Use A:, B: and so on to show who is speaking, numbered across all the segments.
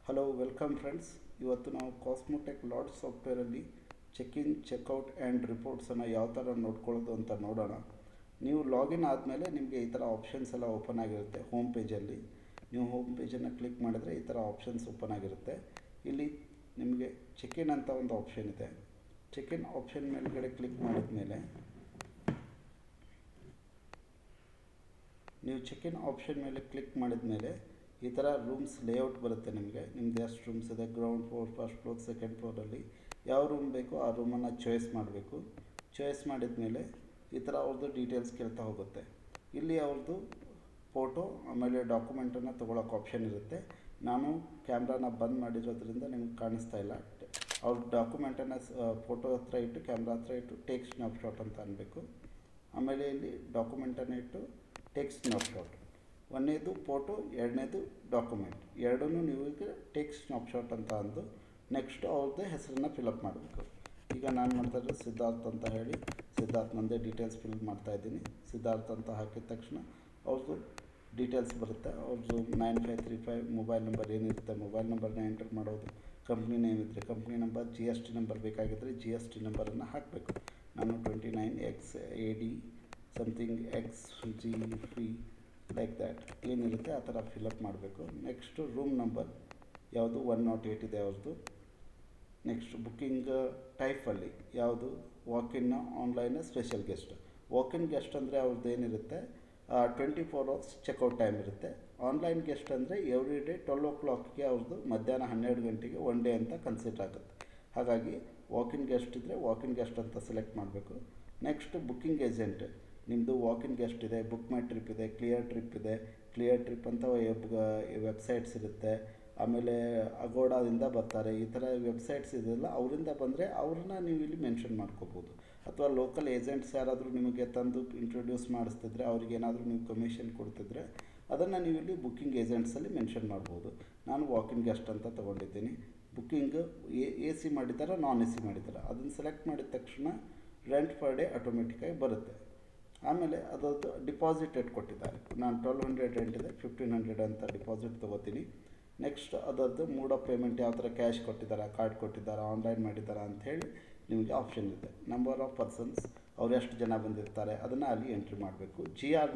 A: Hello welcome friends. ಇವತ್ತು ನಾವು ಕಾಸ್ಮೋಟೆಕ್ Lad ಸಾಫ್ಟ್ವೇರಲ್ಲಿ check checkout and ರಿಪೋರ್ಟ್ಸನ್ನು ಯಾವ ಥರ ನೋಡ್ಕೊಳ್ಳೋದು ಅಂತ ನೋಡೋಣ. ನೀವು ಲಾಗಿನ್ ಆದಮೇಲೆ ನಿಮಗೆ ಈ ಥರ ಆಪ್ಷನ್ಸ್ ಎಲ್ಲ ಓಪನ್ ಆಗಿರುತ್ತೆ ಹೋಮ್ ಪೇಜಲ್ಲಿ. ನೀವು ಹೋಮ್ ಪೇಜನ್ನು ಕ್ಲಿಕ್ ಮಾಡಿದರೆ ಈ ಥರ ಆಪ್ಷನ್ಸ್ ಓಪನ್ ಆಗಿರುತ್ತೆ. ಇಲ್ಲಿ ನಿಮಗೆ ಚೆಕ್-ಇನ್ ಅಂತ ಒಂದು ಆಪ್ಷನ್ ಇದೆ. ಚೆಕ್-ಇನ್ ಆಪ್ಷನ್ ಮೇಲ್ಗಡೆ ಕ್ಲಿಕ್ ಮಾಡಿದ ಮೇಲೆ ನೀವು ಚೆಕ್-ಇನ್ ಆಪ್ಷನ್ ಮೇಲೆ ಕ್ಲಿಕ್ ಮಾಡಿದ ಮೇಲೆ ಈ ಥರ ರೂಮ್ಸ್ ಲೇಔಟ್ ಬರುತ್ತೆ. ನಿಮ್ಮದು ಎಷ್ಟು ರೂಮ್ಸ್ ಇದೆ, ground floor, first floor, second ಫ್ಲೋರಲ್ಲಿ ಯಾವ ರೂಮ್ ಬೇಕೋ ಆ ರೂಮನ್ನು ಚಾಯ್ಸ್ ಮಾಡಬೇಕು. ಚಾಯ್ಸ್ ಮಾಡಿದ ಮೇಲೆ ಈ ಥರ ಅವ್ರದ್ದು ಡೀಟೇಲ್ಸ್ ಕೇಳ್ತಾ ಹೋಗುತ್ತೆ. ಇಲ್ಲಿ ಅವ್ರದ್ದು ಫೋಟೋ ಆಮೇಲೆ ಡಾಕ್ಯುಮೆಂಟನ್ನು ತೊಗೊಳಕ್ಕೆ ಆಪ್ಷನ್ ಇರುತ್ತೆ. ನಾನು ಕ್ಯಾಮ್ರಾನ ಬಂದ್ ಮಾಡಿರೋದ್ರಿಂದ ನಿಮಗೆ ಕಾಣಿಸ್ತಾ ಇಲ್ಲ. ಅವ್ರ ಡಾಕ್ಯುಮೆಂಟನ್ನು ಫೋಟೋ ಹತ್ರ ಇಟ್ಟು ಕ್ಯಾಮ್ರಾ ಹತ್ರ ಇಟ್ಟು ಟೇಕ್ ಸ್ನ್ಯಾಪ್ಶಾಟ್ ಅಂತ ಅನ್ನಬೇಕು. ಆಮೇಲೆ ಇಲ್ಲಿ ಡಾಕ್ಯುಮೆಂಟನ್ನು ಇಟ್ಟು ಟೇಕ್ ಸ್ನ್ಯಾಪ್ಶಾಟ್. ಒಂದನೇದು ಫೋಟೋ, ಎರಡನೇದು ಡಾಕ್ಯುಮೆಂಟ್, ಎರಡೂ ನೀವು ಈಗ ಟೇಕ್ ಸ್ನ್ಯಾಪ್ಶಾಟ್ ಅಂತ ಅಂದು ನೆಕ್ಸ್ಟ್ ಅವ್ರದ್ದೇ ಹೆಸರನ್ನು ಫಿಲಪ್ ಮಾಡಬೇಕು. ಈಗ ನಾನು ಮಾಡ್ತಾ ಇರೋದು ಸಿದ್ಧಾರ್ಥ್ ಅಂತ ಹೇಳಿ ಸಿದ್ಧಾರ್ಥ್ ನಂದೇ ಡೀಟೇಲ್ಸ್ ಫಿಲ್ ಮಾಡ್ತಾಯಿದ್ದೀನಿ. ಸಿದ್ಧಾರ್ಥ್ ಅಂತ ಹಾಕಿದ ತಕ್ಷಣ ಅವ್ರದ್ದು ಡೀಟೇಲ್ಸ್ ಬರುತ್ತೆ. ಅವ್ರದ್ದು 9535 ಮೊಬೈಲ್ ನಂಬರ್ ಏನಿರುತ್ತೆ ಮೊಬೈಲ್ ನಂಬರ್ನ ಎಂಟರ್ ಮಾಡೋದು. ಕಂಪ್ನಿ ನೇಮ್ ಇದ್ದರೆ ಕಂಪ್ನಿ ನಂಬರ್, GST ನಂಬರ್ ಬೇಕಾಗಿದ್ದರೆ GST ನಂಬರನ್ನು ಹಾಕಬೇಕು. ನಾನು 29XAD something XGP like that ಏನಿರುತ್ತೆ ಆ ಥರ ಫಿಲಪ್ ಮಾಡಬೇಕು. ನೆಕ್ಸ್ಟು ರೂಮ್ ನಂಬರ್ ಯಾವುದು 108 ಇದೆ ಅವ್ರದ್ದು. ನೆಕ್ಸ್ಟ್ ಬುಕ್ಕಿಂಗ್ ಟೈಪಲ್ಲಿ ಯಾವುದು walk-in, online, special guest. Walk-in guest ಅಂದರೆ ಅವ್ರದ್ದು ಏನಿರುತ್ತೆ 24 hours ಚೆಕ್ಔಟ್ ಟೈಮ್ ಇರುತ್ತೆ. ಆನ್ಲೈನ್ ಗೆಸ್ಟ್ ಅಂದರೆ ಎವ್ರಿ ಡೇ 12 o'clockಗೆ ಅವ್ರದ್ದು ಮಧ್ಯಾಹ್ನ 12 ಗಂಟೆಗೆ ಒನ್ ಡೇ ಅಂತ ಕನ್ಸಿಡರ್ ಆಗುತ್ತೆ. ಹಾಗಾಗಿ ವಾಕ್-ಇನ್ ಗೆಸ್ಟ್ ಇದ್ದರೆ ವಾಕ್-ಇನ್ ಗೆಸ್ಟ್ ಅಂತ ಸೆಲೆಕ್ಟ್ ಮಾಡಬೇಕು. ನೆಕ್ಸ್ಟ್ ಬುಕ್ಕಿಂಗ್ ಏಜೆಂಟ್, ನಿಮ್ಮದು ವಾಕ್-ಇನ್ ಗೆಸ್ಟ್ ಇದೆ, ಬುಕ್ ಮೈ ಟ್ರಿಪ್ ಇದೆ, ಕ್ಲಿಯರ್ ಟ್ರಿಪ್ ಇದೆ. ಕ್ಲಿಯರ್ ಟ್ರಿಪ್ ಅಂತ ವೆಬ್ಸೈಟ್ಸ್ ಇರುತ್ತೆ. ಆಮೇಲೆ ಅಗೋಡಾದಿಂದ ಬರ್ತಾರೆ. ಈ ಥರ ವೆಬ್ಸೈಟ್ಸ್ ಇದೆಯಲ್ಲ ಅವರಿಂದ ಬಂದರೆ ಅವ್ರನ್ನ ನೀವು ಇಲ್ಲಿ ಮೆನ್ಷನ್ ಮಾಡ್ಕೋಬೋದು. ಅಥವಾ ಲೋಕಲ್ ಏಜೆಂಟ್ಸ್ ಯಾರಾದರೂ ನಿಮಗೆ ತಂದು ಇಂಟ್ರೊಡ್ಯೂಸ್ ಮಾಡಿಸ್ತಿದ್ರೆ ಅವ್ರಿಗೇನಾದರೂ ನೀವು ಕಮಿಷನ್ ಕೊಡ್ತಿದ್ರೆ ಅದನ್ನು ನೀವು ಇಲ್ಲಿ ಬುಕ್ಕಿಂಗ್ ಏಜೆಂಟ್ಸಲ್ಲಿ ಮೆನ್ಷನ್ ಮಾಡ್ಬೋದು. ನಾನು ವಾಕ್-ಇನ್ ಗೆಸ್ಟ್ ಅಂತ ತೊಗೊಂಡಿದ್ದೀನಿ. ಬುಕ್ಕಿಂಗ್ AC ಮಾಡಿದ್ದಾರೆ, ನಾನ್ AC ಮಾಡಿದ್ದಾರೆ, ಅದನ್ನು ಸೆಲೆಕ್ಟ್ ಮಾಡಿದ ತಕ್ಷಣ ರೆಂಟ್ ಪರ್ ಡೇ ಆಟೋಮೆಟಿಕ್ಕಾಗಿ ಬರುತ್ತೆ. ಆಮೇಲೆ ಅದರದ್ದು ಡಿಪಾಸಿಟ್ ರೇಟ್ ಕೊಟ್ಟಿದ್ದಾರೆ. ನಾನು 1200 ರೆಂಟ್ ಇದೆ, 1500 ಅಂತ ಡಿಪಾಸಿಟ್ ತೊಗೋತೀನಿ. ನೆಕ್ಸ್ಟ್ ಅದರದ್ದು ಮೋಡ್ ಆಫ್ ಪೇಮೆಂಟ್ ಯಾವ ಥರ ಕ್ಯಾಶ್ ಕೊಟ್ಟಿದ್ದಾರೆ, ಕಾರ್ಡ್ ಕೊಟ್ಟಿದ್ದಾರೆ, ಆನ್ಲೈನ್ ಮಾಡಿದ್ದಾರೆ ಅಂಥೇಳಿ ನಿಮಗೆ ಆಪ್ಷನ್ ಇದೆ. ನಂಬರ್ ಆಫ್ ಪರ್ಸನ್ಸ್, ಅವ್ರು ಎಷ್ಟು ಜನ ಬಂದಿರ್ತಾರೆ ಅದನ್ನು ಅಲ್ಲಿ ಎಂಟ್ರಿ ಮಾಡಬೇಕು. GR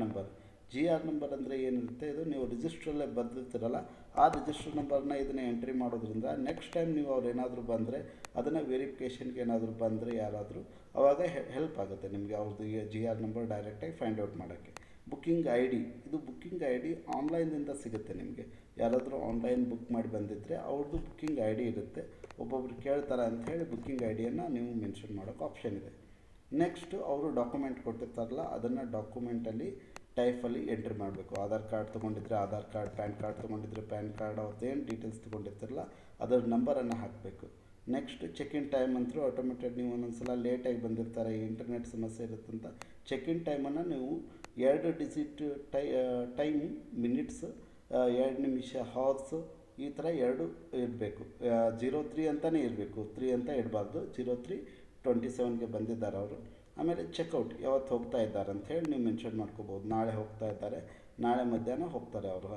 A: ನಂಬರ್ ಅಂದರೆ ಏನಿರುತ್ತೆ, ಇದು ನೀವು ರಿಜಿಸ್ಟ್ರಲ್ಲೇ ಬರೆದಿರ್ತೀರಲ್ಲ ಆ ರಿಜಿಸ್ಟರ್ ನಂಬರ್ನ ಇದನ್ನು ಎಂಟ್ರಿ ಮಾಡೋದ್ರಿಂದ ನೆಕ್ಸ್ಟ್ ಟೈಮ್ ನೀವು ಅವ್ರು ಏನಾದರೂ ಬಂದರೆ ಅದನ್ನು ವೆರಿಫಿಕೇಷನ್ಗೆ ಏನಾದರೂ ಬಂದರೆ ಯಾರಾದರೂ ಆವಾಗ ಹೆಲ್ಪ್ ಆಗುತ್ತೆ ನಿಮಗೆ ಅವ್ರದ್ದು GR ನಂಬರ್ ಡೈರೆಕ್ಟಾಗಿ ಫೈಂಡ್ ಔಟ್ ಮಾಡೋಕ್ಕೆ. ಬುಕ್ಕಿಂಗ್ ID, ಇದು ಬುಕ್ಕಿಂಗ್ ID ಆನ್ಲೈನಿಂದ ಸಿಗುತ್ತೆ ನಿಮಗೆ. ಯಾರಾದರೂ ಆನ್ಲೈನ್ ಬುಕ್ ಮಾಡಿ ಬಂದಿದ್ದರೆ ಅವ್ರದ್ದು ಬುಕ್ಕಿಂಗ್ ID ಇರುತ್ತೆ. ಒಬ್ಬೊಬ್ರು ಕೇಳ್ತಾರೆ ಅಂಥೇಳಿ ಬುಕ್ಕಿಂಗ್ IDಯನ್ನು ನೀವು ಮೆನ್ಷನ್ ಮಾಡೋಕ್ಕೆ ಆಪ್ಷನ್ ಇದೆ. ನೆಕ್ಸ್ಟು ಅವರು ಡಾಕ್ಯುಮೆಂಟ್ ಕೊಟ್ಟಿರ್ತಾರಲ್ಲ ಅದನ್ನು ಡಾಕ್ಯುಮೆಂಟಲ್ಲಿ ಟೈಪಲ್ಲಿ ಎಂಟ್ರಿ ಮಾಡಬೇಕು. ಆಧಾರ್ ಕಾರ್ಡ್ ತೊಗೊಂಡಿದ್ರೆ ಆಧಾರ್ ಕಾರ್ಡ್, ಪ್ಯಾನ್ ಕಾರ್ಡ್ ತೊಗೊಂಡಿದ್ರೆ ಪ್ಯಾನ್ ಕಾರ್ಡ್, ಅವ್ರದ್ದೇನು ಡೀಟೇಲ್ಸ್ ತೊಗೊಂಡಿರ್ತಾರಲ್ಲ ಅದರ ನಂಬರನ್ನು ಹಾಕಬೇಕು. ನೆಕ್ಸ್ಟ್ ಚೆಕ್-ಇನ್ ಟೈಮ್ ಅಂತೂ ಆಟೋಮೆಟೆಡ್, ನೀವು ಒಂದೊಂದು ಸಲ ಲೇಟಾಗಿ ಬಂದಿರ್ತಾರೆ, ಇಂಟರ್ನೆಟ್ ಸಮಸ್ಯೆ ಇರುತ್ತಂತ ಚೆಕ್-ಇನ್ ಟೈಮನ್ನು ನೀವು 2 ಡಿಜಿಟ್ ಟೈಮ್ ಮಿನಿಟ್ಸ್, 2 ನಿಮಿಷ ಹಾರ್ಸ್, ಈ ಥರ 2 ಇರಬೇಕು. 03 ಅಂತಲೇ ಇರಬೇಕು, 3 ಅಂತ ಇಡಬಾರ್ದು. 03:27ಗೆ ಬಂದಿದ್ದಾರೆ ಅವರು. ಆಮೇಲೆ ಚೆಕ್ಔಟ್ ಯಾವತ್ತು ಹೋಗ್ತಾ ಇದ್ದಾರೆ ಅಂಥೇಳಿ ನೀವು ಮೆನ್ಷನ್ ಮಾಡ್ಕೋಬೋದು. ನಾಳೆ ಹೋಗ್ತಾ ಇದ್ದಾರೆ, ನಾಳೆ ಮಧ್ಯಾಹ್ನ ಹೋಗ್ತಾರೆ ಅವರು.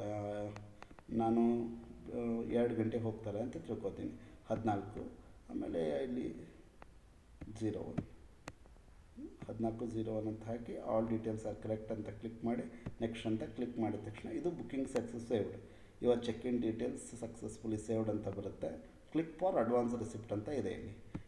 A: ನಾನು 2 ಗಂಟೆಗೆ ಹೋಗ್ತಾರೆ ಅಂತ ತಿಳ್ಕೊತೀನಿ. 14, ಆಮೇಲೆ ಇಲ್ಲಿ 01 14:01 ಅಂತ ಹಾಕಿ ಆಲ್ ಡೀಟೇಲ್ಸ್ ಆರ್ ಕರೆಕ್ಟ್ ಅಂತ ಕ್ಲಿಕ್ ಮಾಡಿ ನೆಕ್ಸ್ಟ್ ಅಂತ ಕ್ಲಿಕ್ ಮಾಡಿದ ತಕ್ಷಣ ಇದು booking success saved, your check in details successfully saved ಅಂತ ಬರುತ್ತೆ. ಕ್ಲಿಕ್ ಫಾರ್ ಅಡ್ವಾನ್ಸ್ ರಿಸಿಪ್ಟ್ ಅಂತ ಇದೆ.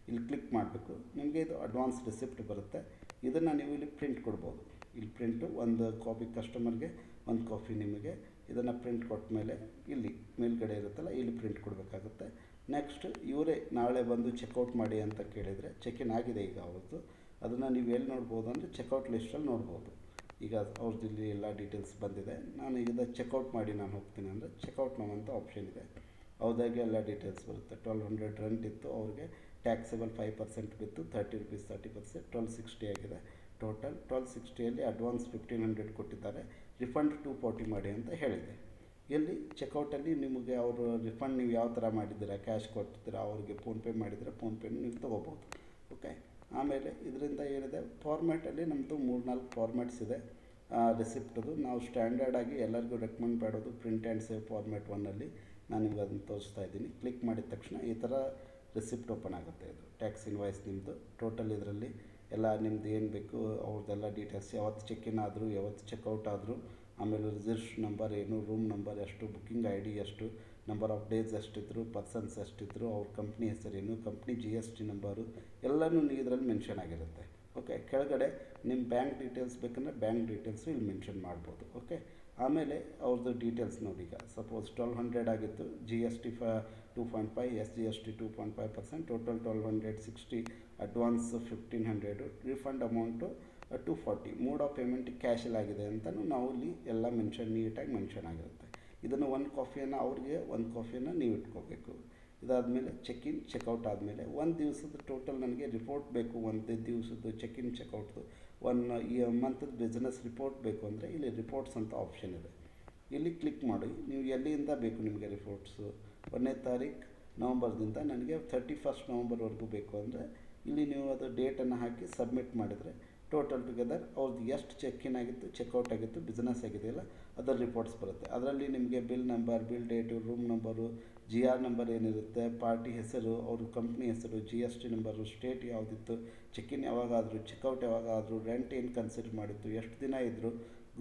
A: ಇಲ್ಲಿ ಕ್ಲಿಕ್ ಮಾಡಬೇಕು. ನಿಮಗೆ ಇದು ಅಡ್ವಾನ್ಸ್ ರಿಸಿಪ್ಟ್ ಬರುತ್ತೆ. ಇದನ್ನು ನೀವು ಇಲ್ಲಿ ಪ್ರಿಂಟ್ ಕೊಡ್ಬೋದು. ಇಲ್ಲಿ ಪ್ರಿಂಟು ಒಂದು ಕಾಪಿ ಕಸ್ಟಮರ್ಗೆ, ಒಂದು ಕಾಪಿ ನಿಮಗೆ. ಇದನ್ನು ಪ್ರಿಂಟ್ ಕೊಟ್ಟ ಮೇಲೆ ಇಲ್ಲಿ ಮೇಲ್ಗಡೆ ಇರುತ್ತಲ್ಲ ಇಲ್ಲಿ ಪ್ರಿಂಟ್ ಕೊಡಬೇಕಾಗುತ್ತೆ. ನೆಕ್ಸ್ಟ್ ಇವರೇ ನಾಳೆ ಬಂದು ಚೆಕ್ಔಟ್ ಮಾಡಿ ಅಂತ ಕೇಳಿದರೆ ಚೆಕ್-ಇನ್ ಆಗಿದೆ ಈಗ ಅವ್ರದ್ದು. ಅದನ್ನು ನೀವು ಎಲ್ಲಿ ನೋಡ್ಬೋದು ಅಂದರೆ ಚೆಕ್ಔಟ್ ಲಿಸ್ಟಲ್ಲಿ ನೋಡ್ಬೋದು. ಈಗ ಅವ್ರದ್ದು ಇಲ್ಲಿ ಎಲ್ಲ ಡೀಟೇಲ್ಸ್ ಬಂದಿದೆ. ನಾನು ಈಗ ಚೆಕ್ಔಟ್ ಮಾಡಿ ನಾನು ಹೋಗ್ತೀನಿ ಅಂದರೆ ಚೆಕ್ಔಟ್ ನೋ ಅಂತ ಆಪ್ಷನ್ ಇದೆ. ಅವ್ರದಾಗೆ ಎಲ್ಲ ಡೀಟೇಲ್ಸ್ ಬರುತ್ತೆ. 1200 ರೆಂಟ್ ಇತ್ತು, ಅವ್ರಿಗೆ ಟ್ಯಾಕ್ಸೇಬಲ್ 5% ಬಿತ್ತು, 30 rupees 30%, 1260 ಆಗಿದೆ ಟೋಟಲ್. 1260ಯಲ್ಲಿ ಅಡ್ವಾನ್ಸ್ 1500 ಕೊಟ್ಟಿದ್ದಾರೆ. ರಿಫಂಡ್ 240 ಮಾಡಿ ಅಂತ ಹೇಳಿದೆ. ಇಲ್ಲಿ ಚೆಕ್ಔಟಲ್ಲಿ ನಿಮಗೆ ಅವರು ರಿಫಂಡ್ ನೀವು ಯಾವ ಥರ ಮಾಡಿದ್ದೀರಾ, ಕ್ಯಾಶ್ ಕೊಡ್ತೀರಾ, ಅವ್ರಿಗೆ ಫೋನ್ಪೇ ಮಾಡಿದರೆ ಫೋನ್ಪೇನ ನೀವು ತೊಗೋಬೋದು. ಓಕೆ. ಆಮೇಲೆ ಇದರಿಂದ ಏನಿದೆ ಫಾರ್ಮ್ಯಾಟಲ್ಲಿ ನಮ್ಮದು 3-4 ಫಾರ್ಮ್ಯಾಟ್ಸ್ ಇದೆ ರಿಸಿಪ್ಟದು. ನಾವು ಸ್ಟ್ಯಾಂಡರ್ಡಾಗಿ ಎಲ್ಲರಿಗೂ ರೆಕಮೆಂಡ್ ಮಾಡೋದು ಪ್ರಿಂಟ್ ಆ್ಯಂಡ್ ಸೇವ್ ಫಾರ್ಮ್ಯಾಟ್ 1ಅಲ್ಲಿ. ನಾನು ನಿಮ್ಗೆ ಅದನ್ನು ತೋರಿಸ್ತಾ ಇದ್ದೀನಿ. ಕ್ಲಿಕ್ ಮಾಡಿದ ತಕ್ಷಣ ಈ ಥರ ರಿಸಿಪ್ಟ್ ಓಪನ್ ಆಗುತ್ತೆ. ಇದು ಟ್ಯಾಕ್ಸ್ ಇನ್ವಾಯ್ಸ್ ನಿಮ್ಮದು ಟೋಟಲ್. ಇದರಲ್ಲಿ ಎಲ್ಲ ನಿಮ್ದು ಏನು ಬೇಕು ಅವ್ರದ್ದೆಲ್ಲ ಡೀಟೇಲ್ಸ್, ಯಾವತ್ತು ಚೆಕ್ ಇನ್ ಆದರೂ, ಯಾವತ್ತು ಚೆಕ್ಔಟ್ ಆದರೂ, ಆಮೇಲೆ ರಿಜಿಸ್ಟ್ರೇಷನ್ ನಂಬರ್ ಏನು, ರೂಮ್ ನಂಬರ್ ಎಷ್ಟು, ಬುಕ್ಕಿಂಗ್ ಐ ಡಿ ಎಷ್ಟು, ನಂಬರ್ ಆಫ್ ಡೇಸ್ ಎಷ್ಟಿದ್ರು, ಪರ್ಸನ್ಸ್ ಎಷ್ಟಿದ್ರು, ಅವ್ರ ಕಂಪ್ನಿ ಹೆಸರೇನು, ಕಂಪ್ನಿ GST ನಂಬರು ಎಲ್ಲನೂ ಇದರಲ್ಲಿ ಮೆನ್ಷನ್ ಆಗಿರುತ್ತೆ. ಓಕೆ, ಕೆಳಗಡೆ ನಿಮ್ಮ ಬ್ಯಾಂಕ್ ಡೀಟೇಲ್ಸ್ ಬೇಕಂದರೆ ಬ್ಯಾಂಕ್ ಡೀಟೇಲ್ಸು ಇಲ್ಲಿ ಮೆನ್ಷನ್ ಮಾಡ್ಬೋದು. ಓಕೆ, ಆಮೇಲೆ ಅವ್ರದ್ದು ಡೀಟೇಲ್ಸ್ ನೋಡಿ. ಈಗ ಸಪೋಸ್ 1200 ಆಗಿತ್ತು, GST 2.5, SGST 2.5%, total 1260, advance 1500, refund amount 240, mode of payment ಕ್ಯಾಶಲ್ಲಾಗಿದೆ ಅಂತಲೂ ನಾವು ಇಲ್ಲಿ ಎಲ್ಲ ನೀಟಾಗಿ ಮೆನ್ಷನ್ ಆಗಿರುತ್ತೆ. ಇದನ್ನು ಒಂದು ಕಾಫಿಯನ್ನು ಅವ್ರಿಗೆ, ಒಂದು ಕಾಫಿಯನ್ನು ನೀವು ಇಟ್ಕೋಬೇಕು. ಇದಾದಮೇಲೆ ಚೆಕ್ ಇನ್ ಚೆಕ್ಔಟ್ ಆದಮೇಲೆ ಒಂದು ದಿವಸದ ಟೋಟಲ್ ನನಗೆ ರಿಪೋರ್ಟ್ ಬೇಕು. ಒಂದು ದಿವಸದ್ದು ಚೆಕ್ ಇನ್ ಚೆಕ್ಔಟ್ದು ಈ ಮಂತದ ಬಿಸ್ನೆಸ್ ರಿಪೋರ್ಟ್ ಬೇಕು ಅಂದರೆ ಇಲ್ಲಿ ರಿಪೋರ್ಟ್ಸ್ ಅಂತ ಆಪ್ಷನ್ ಇದೆ. ಇಲ್ಲಿ ಕ್ಲಿಕ್ ಮಾಡಿ ನೀವು ಎಲ್ಲಿಂದ ಬೇಕು ನಿಮಗೆ ರಿಪೋರ್ಟ್ಸು. 1ನೇ ತಾರೀಕು ನವಂಬರ್ದಿಂದ ನನಗೆ 31 ನವಂಬರ್ವರೆಗೂ ಬೇಕು ಅಂದರೆ ಇಲ್ಲಿ ನೀವು ಅದು ಡೇಟನ್ನು ಹಾಕಿ ಸಬ್ಮಿಟ್ ಮಾಡಿದರೆ ಟೋಟಲ್ ಟುಗೆದರ್ ಅವ್ರದ್ದು ಎಷ್ಟು ಚೆಕ್ ಇನ್ ಆಗಿತ್ತು, ಚೆಕ್ಔಟ್ ಆಗಿತ್ತು, ಬಿಸ್ನೆಸ್ ಆಗಿದೆಯಲ್ಲ ಅದರ ರಿಪೋರ್ಟ್ಸ್ ಬರುತ್ತೆ. ಅದರಲ್ಲಿ ನಿಮಗೆ bill number, bill date, room number, GR number ಏನಿರುತ್ತೆ, ಪಾರ್ಟಿ ಹೆಸರು, ಅವ್ರ ಕಂಪ್ನಿ ಹೆಸರು, GST ನಂಬರು, ಸ್ಟೇಟ್ ಯಾವುದಿತ್ತು, ಚೆಕ್ ಇನ್ ಯಾವಾಗಾದರೂ, ಚೆಕ್ಔಟ್ ಯಾವಾಗಾದರೂ, ರೆಂಟ್ ಏನು ಕನ್ಸಿಡರ್ ಮಾಡಿತ್ತು, ಎಷ್ಟು ದಿನ ಇದ್ದರು,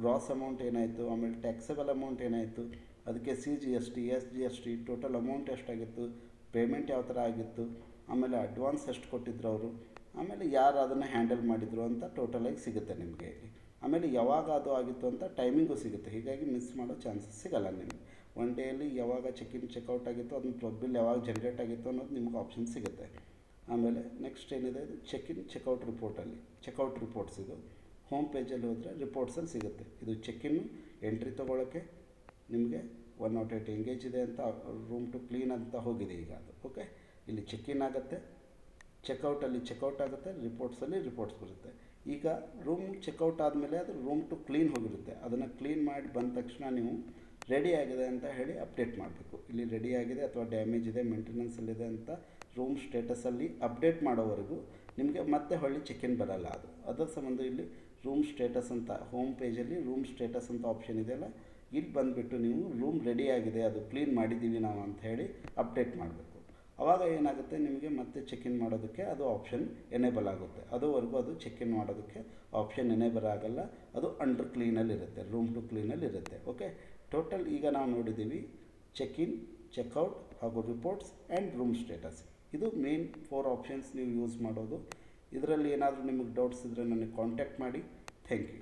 A: ಗ್ರಾಸ್ ಅಮೌಂಟ್ ಏನಾಯಿತು, ಆಮೇಲೆ ಟ್ಯಾಕ್ಸಬಲ್ ಅಮೌಂಟ್ ಏನಾಯಿತು, ಅದಕ್ಕೆ CGST, SGST, ಟೋಟಲ್ ಅಮೌಂಟ್ ಎಷ್ಟಾಗಿತ್ತು, ಪೇಮೆಂಟ್ ಯಾವ ಥರ ಆಗಿತ್ತು, ಆಮೇಲೆ ಅಡ್ವಾನ್ಸ್ ಎಷ್ಟು ಕೊಟ್ಟಿದ್ರು ಅವರು, ಆಮೇಲೆ ಯಾರು ಅದನ್ನು ಹ್ಯಾಂಡಲ್ ಮಾಡಿದರು ಅಂತ ಟೋಟಲಾಗಿ ಸಿಗುತ್ತೆ ನಿಮಗೆ ಇಲ್ಲಿ. ಆಮೇಲೆ ಯಾವಾಗ ಅದು ಆಗಿತ್ತು ಅಂತ ಟೈಮಿಂಗು ಸಿಗುತ್ತೆ. ಹೀಗಾಗಿ ಮಿಸ್ ಮಾಡೋ ಚಾನ್ಸಸ್ ಸಿಗೋಲ್ಲ ನಿಮಗೆ. ಒನ್ ಡೇಯಲ್ಲಿ ಯಾವಾಗ ಚೆಕ್ ಇನ್ ಚೆಕ್ಔಟ್ ಆಗಿತ್ತು, ಅದನ್ನ ಬಿಲ್ ಯಾವಾಗ ಜನ್ರೇಟ್ ಆಗಿತ್ತು ಅನ್ನೋದು ನಿಮ್ಗೆ ಆಪ್ಷನ್ ಸಿಗುತ್ತೆ. ಆಮೇಲೆ ನೆಕ್ಸ್ಟ್ ಏನಿದೆ, ಇದು ಚೆಕ್ ಇನ್ ಚೆಕ್ಔಟ್ ರಿಪೋರ್ಟಲ್ಲಿ ಚೆಕ್ಔಟ್ ರಿಪೋರ್ಟ್ಸ್. ಇದು ಹೋಮ್ ಪೇಜಲ್ಲಿ ಹೋದರೆ ರಿಪೋರ್ಟ್ಸಲ್ಲಿ ಸಿಗುತ್ತೆ. ಇದು ಚೆಕ್ ಇನ್ನು ಎಂಟ್ರಿ ತೊಗೊಳ್ಳೋಕ್ಕೆ ನಿಮಗೆ 108 ಎಂಗೇಜ್ ಇದೆ ಅಂತ, ರೂಮ್ ಟು ಕ್ಲೀನ್ ಅಂತ ಹೋಗಿದೆ ಈಗ ಅದು. ಓಕೆ, ಇಲ್ಲಿ ಚೆಕ್ ಇನ್ ಆಗುತ್ತೆ, ಚೆಕ್ಔಟಲ್ಲಿ ಚೆಕ್ಔಟ್ ಆಗುತ್ತೆ, ರಿಪೋರ್ಟ್ಸಲ್ಲಿ ರಿಪೋರ್ಟ್ಸ್ ಬರುತ್ತೆ. ಈಗ ರೂಮ್ ಚೆಕ್ಔಟ್ ಆದಮೇಲೆ ಅದು ರೂಮ್ ಟು ಕ್ಲೀನ್ ಹೋಗಿರುತ್ತೆ. ಅದನ್ನು ಕ್ಲೀನ್ ಮಾಡಿ ಬಂದ ತಕ್ಷಣ ನೀವು ರೆಡಿ ಆಗಿದೆ ಅಂತ ಹೇಳಿ ಅಪ್ಡೇಟ್ ಮಾಡಬೇಕು. ಇಲ್ಲಿ ರೆಡಿ ಆಗಿದೆ ಅಥವಾ ಡ್ಯಾಮೇಜ್ ಇದೆ, ಮೇಂಟೆನೆನ್ಸಲ್ಲಿದೆ ಅಂತ ರೂಮ್ ಸ್ಟೇಟಸಲ್ಲಿ ಅಪ್ಡೇಟ್ ಮಾಡೋವರೆಗೂ ನಿಮಗೆ ಮತ್ತೆ ಹೊಳ್ಳಿ ಚೆಕ್ ಇನ್ ಬರೋಲ್ಲ. ಅದರ ಸಂಬಂಧ ಇಲ್ಲಿ ರೂಮ್ ಸ್ಟೇಟಸ್ ಅಂತ ಹೋಮ್ ಪೇಜಲ್ಲಿ ರೂಮ್ ಸ್ಟೇಟಸ್ ಅಂತ ಆಪ್ಷನ್ ಇದೆಯಲ್ಲ, ಇಲ್ಲಿ ಬಂದುಬಿಟ್ಟು ನೀವು ರೂಮ್ ರೆಡಿ ಆಗಿದೆ, ಅದು ಕ್ಲೀನ್ ಮಾಡಿದ್ದೀವಿ ನಾವು ಅಂತ ಹೇಳಿ ಅಪ್ಡೇಟ್ ಮಾಡಬೇಕು. ಆವಾಗ ಏನಾಗುತ್ತೆ, ನಿಮಗೆ ಮತ್ತೆ ಚೆಕ್ ಇನ್ ಮಾಡೋದಕ್ಕೆ ಅದು ಆಪ್ಷನ್ ಎನೇಬಲ್ ಆಗುತ್ತೆ. ಅದುವರೆಗೂ ಅದು ಚೆಕ್ ಇನ್ ಮಾಡೋದಕ್ಕೆ ಆಪ್ಷನ್ ಎನೇಬಲ್ ಆಗೋಲ್ಲ. ಅದು ಅಂಡರ್ ಕ್ಲೀನಲ್ಲಿರುತ್ತೆ, ರೂಮ್ ಟು ಕ್ಲೀನಲ್ಲಿರುತ್ತೆ. ಓಕೆ, ಟೋಟಲ್ ಈಗ ನಾವು ನೋಡಿದ್ದೀವಿ ಚೆಕ್ ಇನ್, ಚೆಕ್ಔಟ್ ಹಾಗೂ ರಿಪೋರ್ಟ್ಸ್ ಆ್ಯಂಡ್ ರೂಮ್ ಸ್ಟೇಟಸ್. ಇದು ಮೇನ್ 4 ಆಪ್ಷನ್ಸ್ ನೀವು ಯೂಸ್ ಮಾಡೋದು. ಇದರಲ್ಲಿ ಏನಾದರೂ ನಿಮಗೆ ಡೌಟ್ಸ್ ಇದ್ದರೆ ನನಗೆ ಕಾಂಟ್ಯಾಕ್ಟ್ ಮಾಡಿ. Thank you.